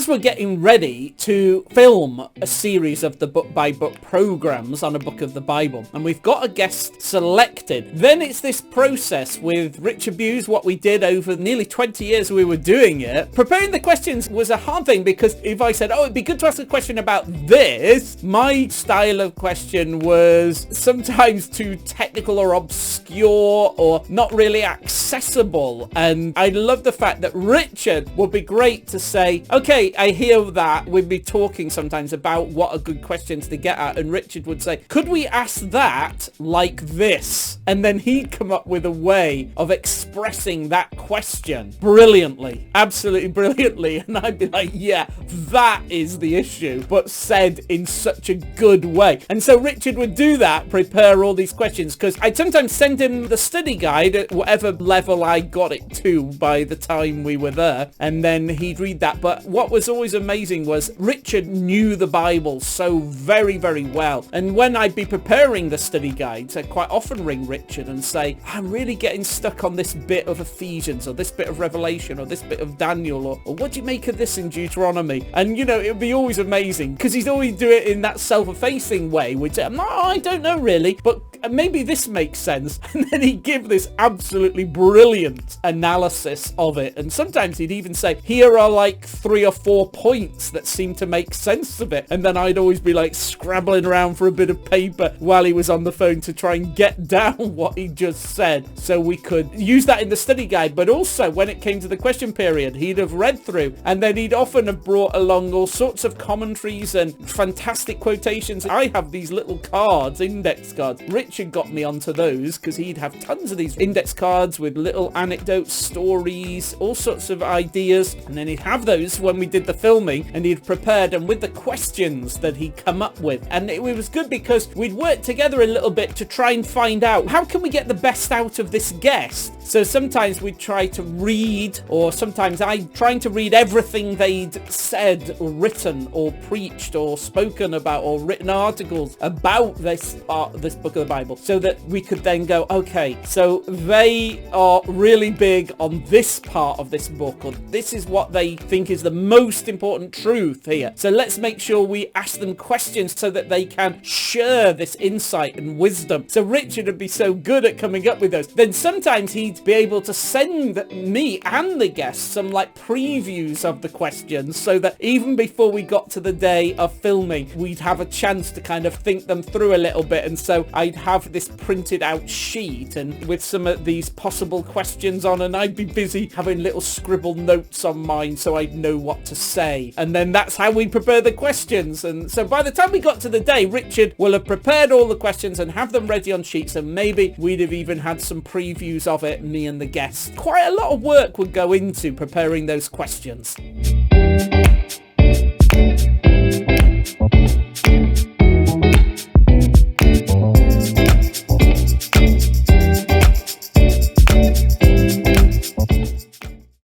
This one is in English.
as we're getting ready to film a series of the book-by-book programs on a book of the Bible, and we've got a guest selected, then it's this process with Richard Bewes, what we did over nearly 20 years we were doing it. Preparing the questions was a hard thing, because if I said, oh, it'd be good to ask a question about this, my style of question was sometimes too technical or obscure or not really accessible. And I love the fact that Richard would be great to say, okay, I hear that. We'd be talking sometimes about what are good questions to get at, and Richard would say, could we ask that like this? And then he'd come up with a way of expressing that question brilliantly, absolutely brilliantly. And I'd be like, yeah, that is the issue, but said in such a good way. And so Richard would do that, prepare all these questions, because I'd sometimes send him the study guide at whatever level I got it to by the time we were there, and then he'd read that. But what was always amazing was Richard knew the Bible so very, very well. And when I'd be preparing the study guides, I'd quite often ring Richard and say, I'm really getting stuck on this bit of Ephesians, or this bit of Revelation, or this bit of Daniel, or what do you make of this in Deuteronomy? And you know, it would be always amazing, because he'd always do it in that self-effacing way, which no, I don't know really, but maybe this makes sense. And then he'd give this absolutely brilliant analysis of it. And sometimes he'd even say, here are like 3 or 4 points that seem to make sense of it. And then I'd always be like scrabbling around for a bit of paper while he was on the phone to try and get down what he just said, so we could use that in the study guide. But also when it came to the question period, he'd have read through, and then he'd often have brought along all sorts of commentaries and fantastic quotations. I have these little cards, index cards. Richard got me onto those because he'd have tons of these index cards with little anecdotes, stories, all sorts of ideas, and then he'd have those when we did the filming, and he'd prepared them with the questions that he'd come up with. And it was good because we'd work together a little bit to try and find out, how can we get the best out of this guest? So sometimes we'd try to read, or sometimes I'm trying to read everything they'd said or written or preached or spoken about or written articles about this book of the Bible, so that we could then go, okay, so they are really big on this part of this book, or this is what they think is the most important truth here. So let's make sure we ask them questions so that they can share this insight and wisdom. So Richard would be so good at coming up with those. Then sometimes he'd be able to send me and the guests some like previews of the questions, so that even before we got to the day of filming, we'd have a chance to kind of think them through a little bit. And so I'd have this printed out sheet and with some of these possible questions on, and I'd be busy having little scribbled notes on mine so I'd know what to say. And then that's how we prepare the questions. And so by the time we got to the day, Richard will have prepared all the questions and have them ready on sheets, and maybe we'd have even had some previews of it, me and the guests. Quite a lot of work would go into preparing those questions.